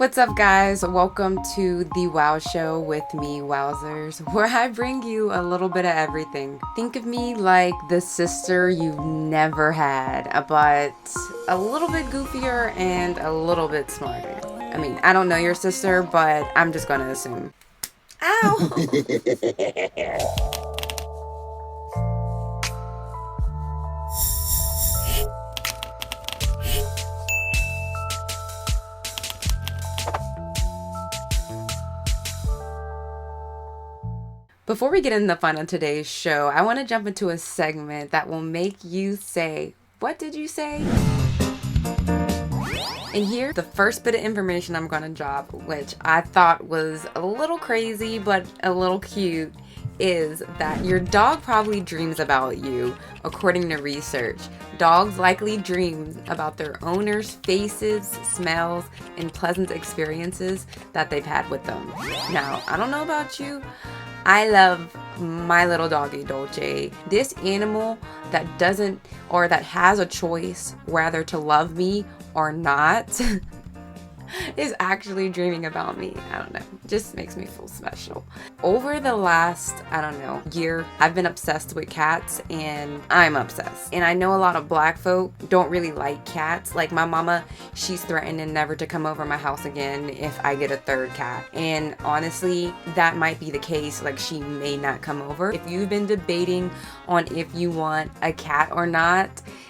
What's up, guys? Welcome to the Wow Show with me, Wowzzerz, where I bring you a little bit of everything. Think of me like the sister you've never had, but a little bit goofier and a little bit smarter. I mean, I don't know your sister, but I'm just gonna assume. Ow! Before we get into the fun of today's show, I want to jump into a segment that will make you say, "What did you say?" And here, the first bit of information I'm going to drop, which I thought was a little crazy but a little cute, is that your dog probably dreams about you. According to research, dogs likely dream about their owners' faces, smells, and pleasant experiences that they've had with them. Now, I don't know about you, I love my little doggy Dolce. This animal that doesn't, or that has a choice whether to love me or not, is actually dreaming about me. I don't know. Just makes me feel special. Over the last, year, I've been obsessed with cats, and I'm obsessed. And I know a lot of black folk don't really like cats. Like my mama, she's threatening never to come over my house again if I get a third cat. And honestly, that might be the case. Like, she may not come over. If you've been debating on if you want a cat or not,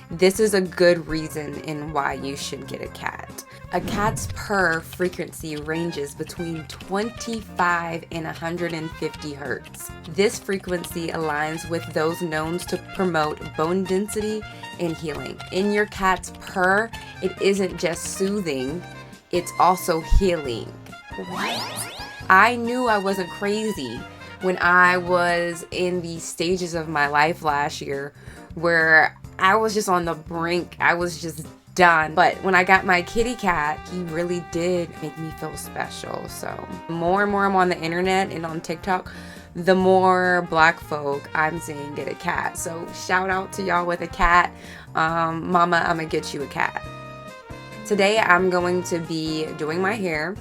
this is a good reason in why you should get a cat. A cat's purr frequency ranges between 25 and 150 hertz. This frequency aligns with those known to promote bone density and healing. In your cat's purr, it isn't just soothing, it's also healing. What? I knew I wasn't crazy when I was in the stages of my life last year where I was just on the brink. I was just done. But when I got my kitty cat, he really did make me feel special. So more and more I'm on the internet and on TikTok, the more black folk I'm seeing get a cat. So shout out to y'all with a cat. Mama, I'm gonna get you a cat. Today I'm going to be doing my hair.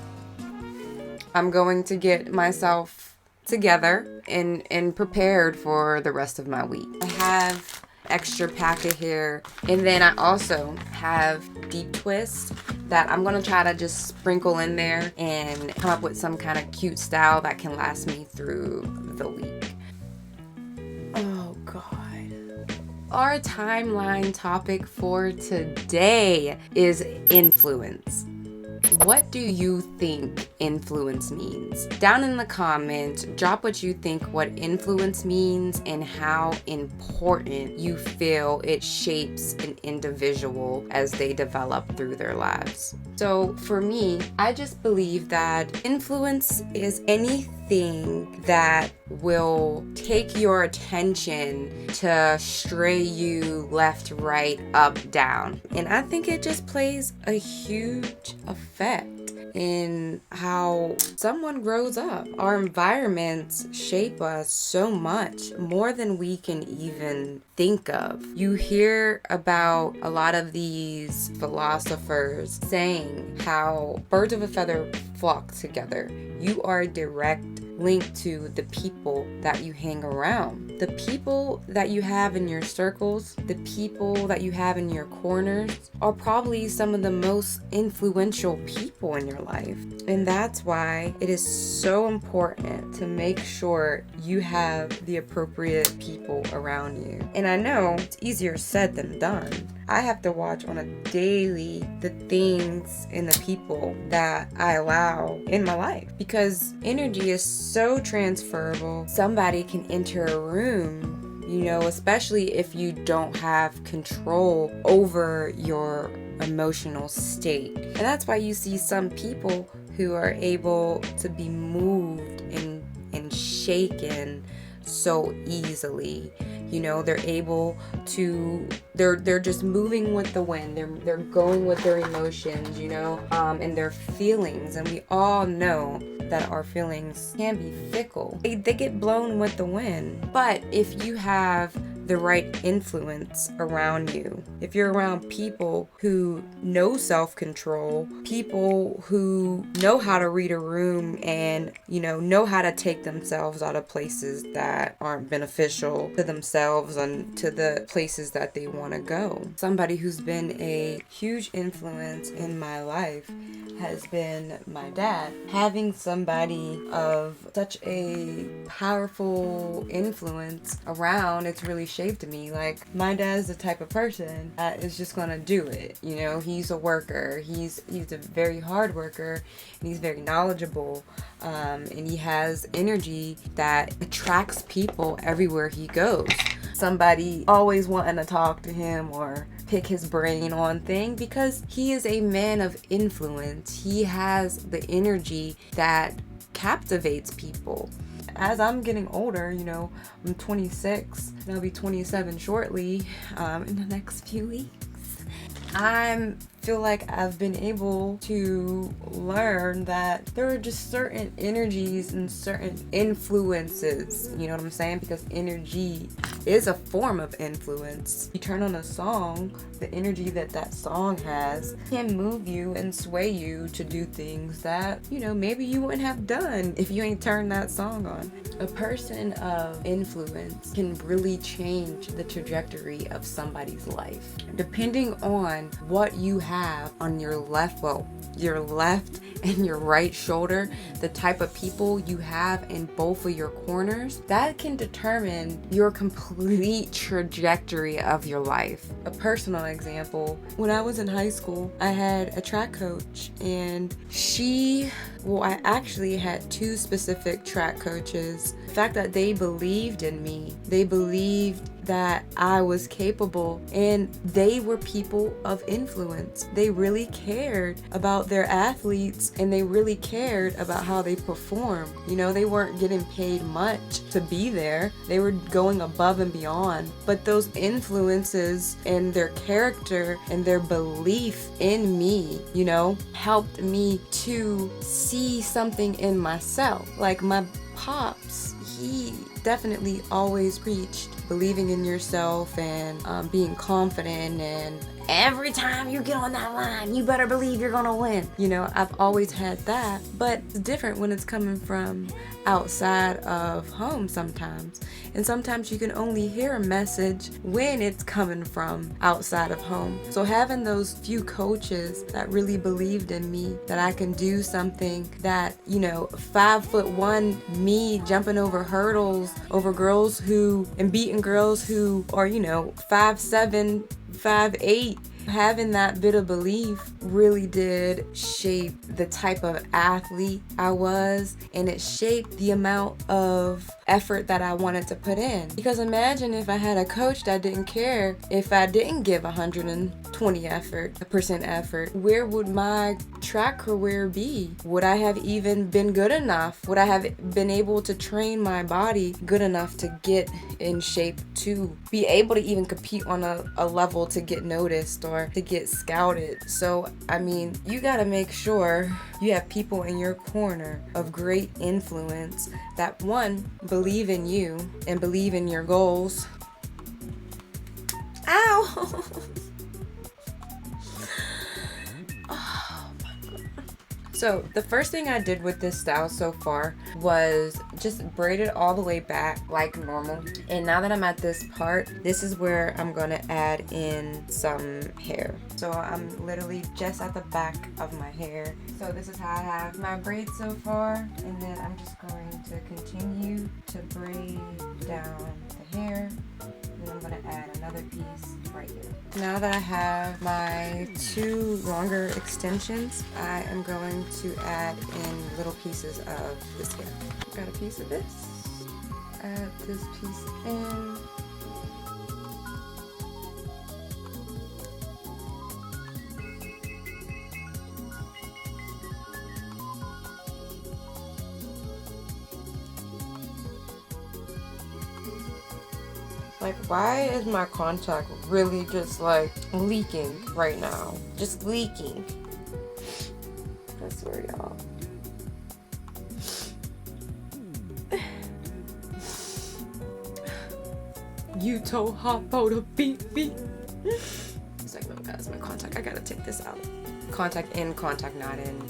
I'm going to get myself together and prepared for the rest of my week. I have extra pack of hair, and then I also have deep twists that I'm gonna try to just sprinkle in there and come up with some kind of cute style that can last me through the week. Oh God. Our timeline topic for today is influence. What do you think influence means? Down in the comments, drop what you think what influence means and how important you feel it shapes an individual as they develop through their lives. So for me, I just believe that influence is anything that will take your attention to stray you left, right, up, down. And I think it just plays a huge effect in how someone grows up. Our environments shape us so much, more than we can even think of. You hear about a lot of these philosophers saying how birds of a feather flock together. You are a direct link to the people that you hang around. The people that you have in your circles, the people that you have in your corners are probably some of the most influential people in your life. And that's why it is so important to make sure you have the appropriate people around you. And I know it's easier said than done. I have to watch on a daily the things and the people that I allow in my life, because energy is so transferable. Somebody can enter a room, especially if you don't have control over your emotional state. And that's why you see some people who are able to be moved and shaken so easily. They're able to, they're just moving with the wind. They're going with their emotions, and their feelings. And we all know that our feelings can be fickle. They get blown with the wind. But if you have the right influence around you, if you're around people who know self-control, people who know how to read a room and, know how to take themselves out of places that aren't beneficial to themselves and to the places that they want to go. Somebody who's been a huge influence in my life has been my dad. Having somebody of such a powerful influence around, it's really shaped me. Like, my dad's the type of person that is just gonna do it. He's a worker. He's a very hard worker, and he's very knowledgeable. And he has energy that attracts people everywhere he goes. Somebody always wanting to talk to him or pick his brain on thing, because he is a man of influence. He has the energy that captivates people. As I'm getting older, I'm 26 and I'll be 27 shortly, in the next few weeks. I feel like I've been able to learn that there are just certain energies and certain influences, you know what I'm saying? Because energy is a form of influence. You turn on a song, the energy that song has can move you and sway you to do things that, maybe you wouldn't have done if you ain't turned that song on. A person of influence can really change the trajectory of somebody's life. Depending on what you have on your left and your right shoulder, the type of people you have in both of your corners, that can determine your complete trajectory of your life. A personal example, when I was in high school, I had a track coach, and I actually had two specific track coaches. The fact that they believed in me, they believed that I was capable, and they were people of influence. They really cared about their athletes, and they really cared about how they performed. They weren't getting paid much to be there. They were going above and beyond. But those influences and their character and their belief in me, helped me to see something in myself. Like my pops, he definitely always preached believing in yourself and being confident, and every time you get on that line, you better believe you're gonna win. I've always had that, but it's different when it's coming from outside of home sometimes. And sometimes you can only hear a message when it's coming from outside of home. So having those few coaches that really believed in me, that I can do something that, 5'1" me jumping over hurdles over girls and beating girls who are, 5'7", 5'8", having that bit of belief really did shape the type of athlete I was, and it shaped the amount of effort that I wanted to put in. Because imagine if I had a coach that didn't care if I didn't give 120% effort, where would my track career be? Would I have even been good enough? Would I have been able to train my body good enough to get in shape to be able to even compete on a level to get noticed or to get scouted? So, you gotta make sure you have people in your corner of great influence that, one, believe in you and believe in your goals. Ow! So the first thing I did with this style so far was just braid it all the way back like normal. And now that I'm at this part, this is where I'm gonna add in some hair. So I'm literally just at the back of my hair. So this is how I have my braids so far. And then I'm just going to continue to braid down the hair. And I'm going to add another piece right here. Now that I have my two longer extensions, I am going to add in little pieces of this hair. Got a piece of this. Add this piece in. Like, why is my contact really just like leaking right now? Just leaking. I swear, y'all. You told Hoppo to beat me. It's like, no, guys, my contact. I gotta take this out. Contact in, contact not in.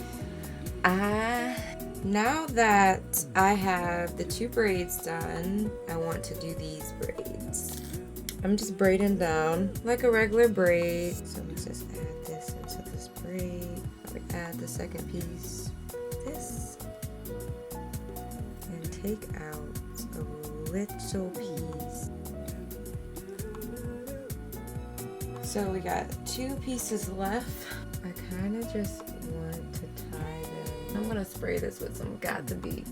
Now that I have the 2 braids done, I want to do these braids. I'm just braiding down like a regular braid. So let's just add this into this braid. We add the second piece, this, and take out a little piece. So we got 2 pieces left. I kind of just want to tie them. I'm gonna spray this with some Got2b.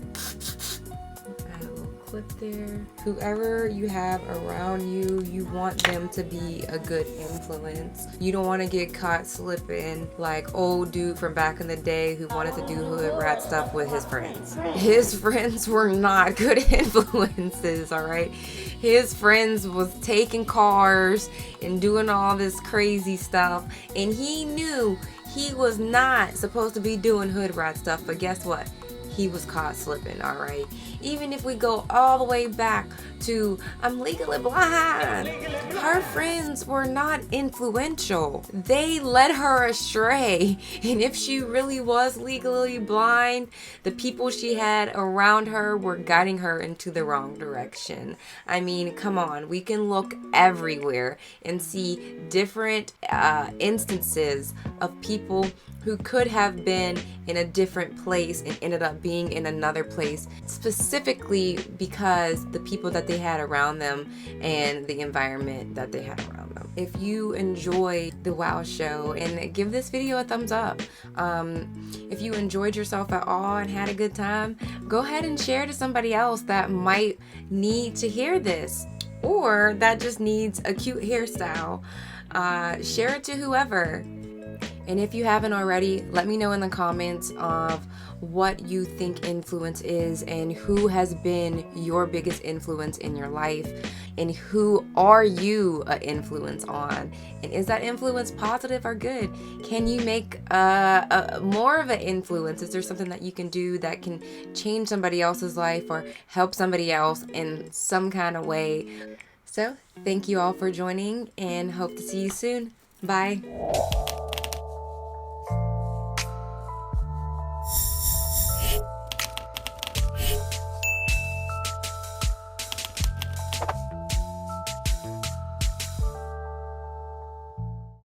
Add a little clip there. Whoever you have around you, you want them to be a good influence. You don't want to get caught slipping like old dude from back in the day who wanted to do hood rat stuff with his friends. His friends were not good influences, all right? His friends was taking cars and doing all this crazy stuff, and he knew he was not supposed to be doing hood rat stuff, but guess what? He was caught slipping, all right? Even if we go all the way back to I'm legally blind, her friends were not influential. They led her astray. And if she really was legally blind, the people she had around her were guiding her into the wrong direction. I mean, come on, we can look everywhere and see different instances of people who could have been in a different place and ended up being in another place, specifically because the people that they had around them and the environment that they had around them. If you enjoy the Wow Show, and give this video a thumbs up. If you enjoyed yourself at all and had a good time, go ahead and share to somebody else that might need to hear this, or that just needs a cute hairstyle. Share it to whoever. And if you haven't already, let me know in the comments of what you think influence is and who has been your biggest influence in your life, and who are you an influence on, and is that influence positive or good? Can you make more of an influence? Is there something that you can do that can change somebody else's life or help somebody else in some kind of way? So thank you all for joining, and hope to see you soon. Bye.